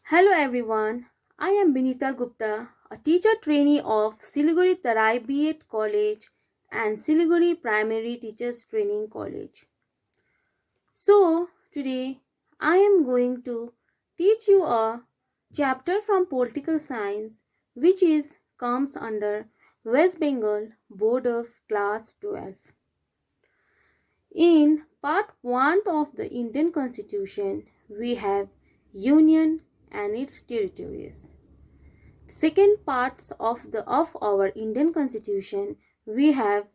Hello everyone, I am BINITA GUPTA, a teacher trainee of Siliguri Tarai B.Ed College and Siliguri Primary Teachers Training College. So, today I am going to teach you a chapter from Political Science which comes under West Bengal Board of Class 12. In part 1 of the Indian Constitution, we have Union and its territories. Second parts of our Indian Constitution, we have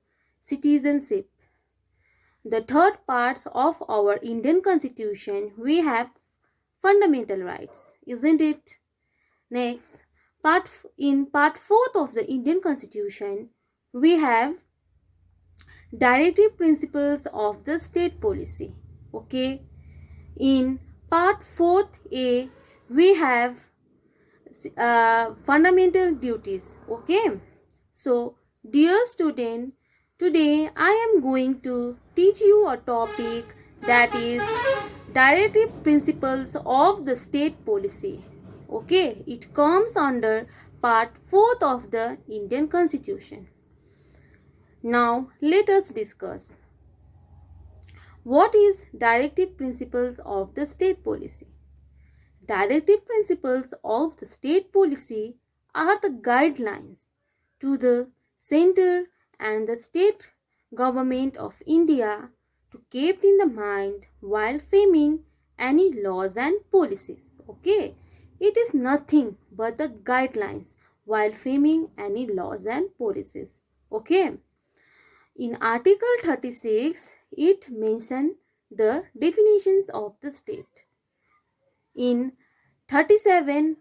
citizenship. The third parts of our Indian Constitution, we have fundamental rights, isn't it? Next, in part 4 of the Indian Constitution, we have Directive Principles of the State Policy. Okay. In part 4A, we have fundamental duties. Okay. So, dear student, today I am going to teach you a topic that is Directive Principles of the State Policy. Okay. It comes under part 4 of the Indian Constitution. Now, let us discuss. What is Directive Principles of the State Policy? Directive Principles of the State Policy are the guidelines to the center and the state government of India to keep in the mind while framing any laws and policies. Okay, it is nothing but the guidelines while framing any laws and policies. Okay. In Article 36, it mentions the definitions of the state. In Article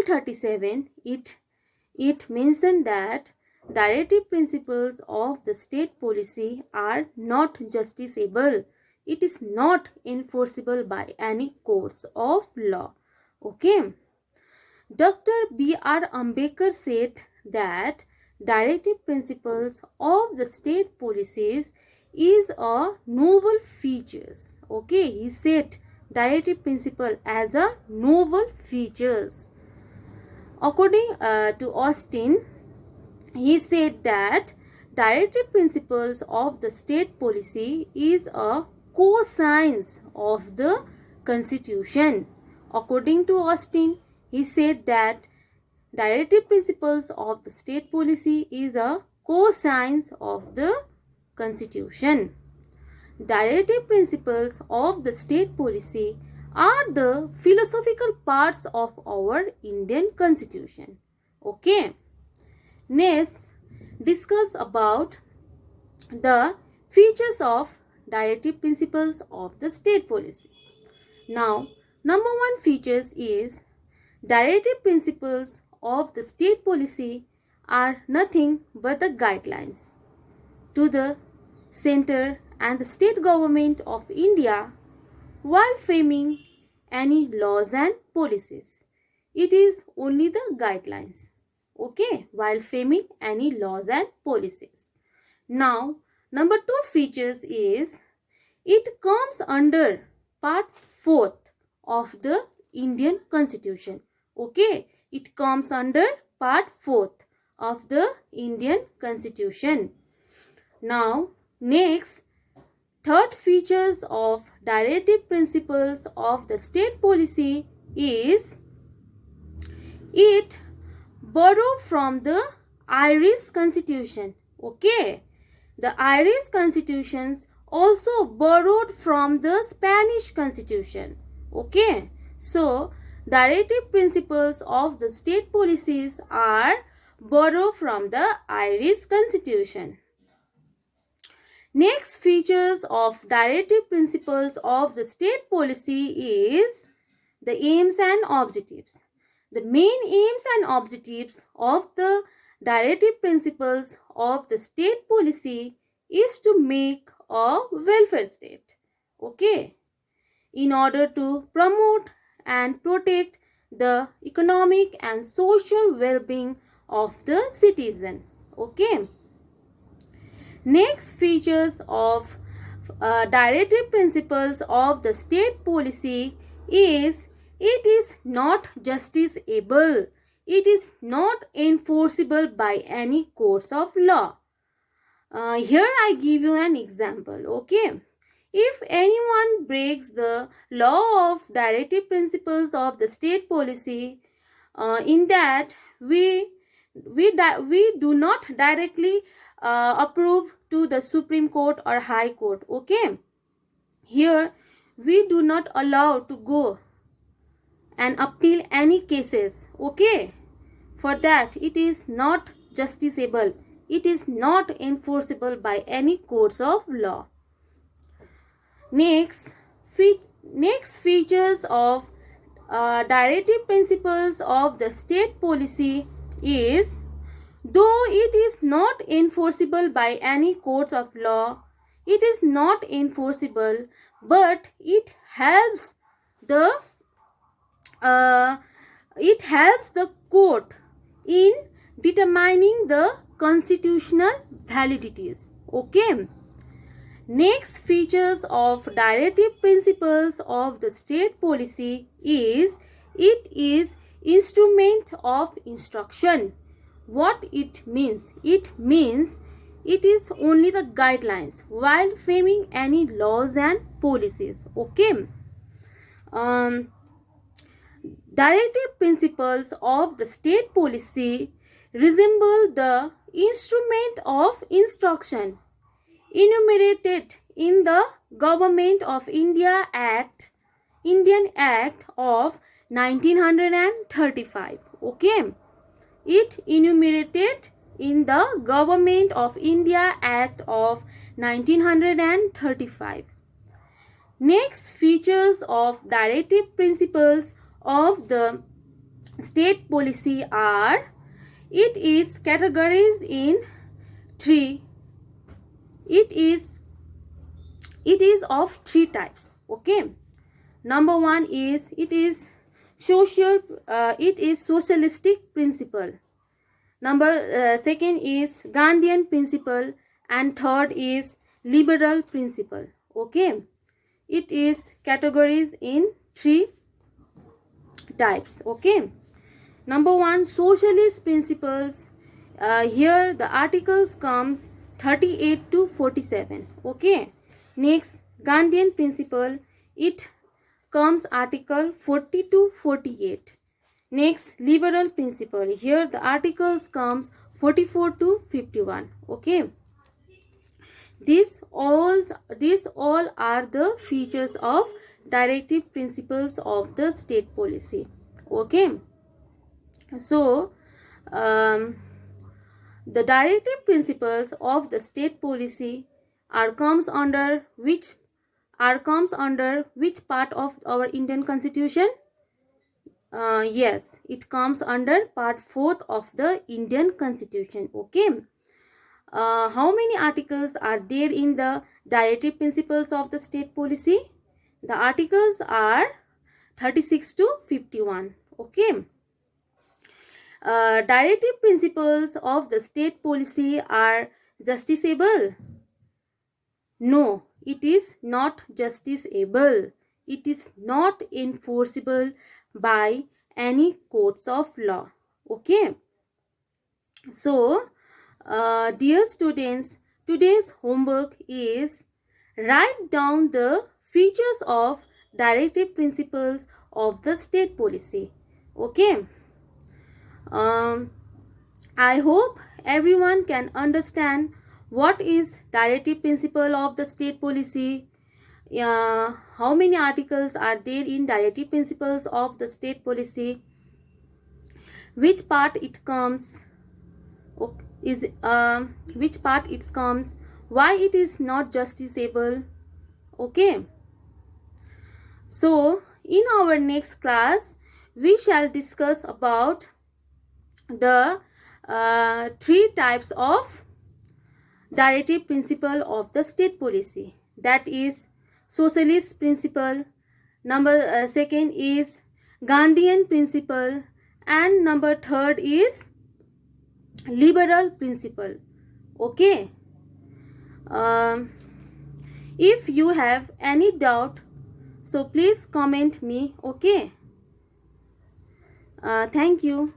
37, it mentions that directive principles of the state policy are not justiciable. It is not enforceable by any courts of law. Okay. Dr. B.R. Ambedkar said that Directive Principles of the State Policies is a novel features. Okay, he said Directive Principle as a novel features. According to Austin, he said that Directive Principles of the State Policy is a co-science of the Constitution. According to Austin, he said that Directive Principles of the State Policy is a co-science of the Constitution. Directive Principles of the State Policy are the philosophical parts of our Indian Constitution. Okay. Next, discuss about the features of Directive Principles of the State Policy. Now, number one features is Directive Principles of the state policy are nothing but the guidelines to the center and the state government of India while framing any laws and policies. It is only the guidelines. Okay, while framing any laws and policies. Now, number two features is it comes under part 4th of the Indian Constitution. Okay, it comes under part 4th of the Indian Constitution. Now, next, third features of Directive Principles of the State Policy is it borrowed from the Irish Constitution. Okay, the Irish Constitutions also borrowed from the Spanish Constitution. Okay, so Directive Principles of the State Policies are borrowed from the Irish Constitution. Next features of Directive Principles of the State Policy is the aims and objectives. The main aims and objectives of the Directive Principles of the State Policy is to make a welfare state. Okay, in order to promote and protect the economic and social well-being of the citizen. Okay. Next features of Directive Principles of the State Policy is It is not justiciable. It is not enforceable by any courts of law. Here I give you an example. Okay. If anyone breaks the law of directive principles of the state policy, in that we do not directly approve to the Supreme Court or High Court. Okay. Here we do not allow to go and appeal any cases. Okay. For that it is not justiciable. It is not enforceable by any courts of law. Next features of directive principles of the state policy is, though it is not enforceable by any courts of law, it is not enforceable, but it helps the court in determining the constitutional validities. Okay. Next features of directive principles of the state policy is, it is instrument of instruction. What it means? It means it is only the guidelines while framing any laws and policies. Okay. Directive principles of the state policy resemble the instrument of instruction enumerated in the Government of India Act, Indian Act of 1935. Okay. It enumerated in the Government of India Act of 1935. Next features of directive principles of the state policy are, it is categorized in three. It is of three types. Okay. Number one is, it is socialistic principle. Second is Gandhian principle, and third is liberal principle. Okay. It is categorized in three types. Okay. Number one, socialist principles. Here the articles comes 38 to 47. Okay. Next, Gandhian principle. It comes article 40 to 48. Next, liberal principle. Here the articles comes 44 to 51. Okay. These all are the features of directive principles of the state policy. Okay. So the directive principles of the state policy comes under which part of our Indian Constitution? Yes, it comes under part 4th of the Indian Constitution. Okay. How many articles are there in the directive principles of the state policy? The articles are 36 to 51. Okay. Directive principles of the state policy are justiciable? No, it is not justiciable. It is not enforceable by any courts of law. Okay. So, dear students, today's homework is write down the features of directive principles of the state policy. Okay. I hope everyone can understand what is directive principle of the state policy. How many articles are there in directive principles of the state policy? Which part it comes? Which part it comes? Why it is not justiciable? Okay. So in our next class we shall discuss about the three types of directive principle of the state policy. That is socialist principle, second is Gandhian principle, and number third is liberal principle. Okay. If you have any doubt, so please comment me. Okay. Thank you.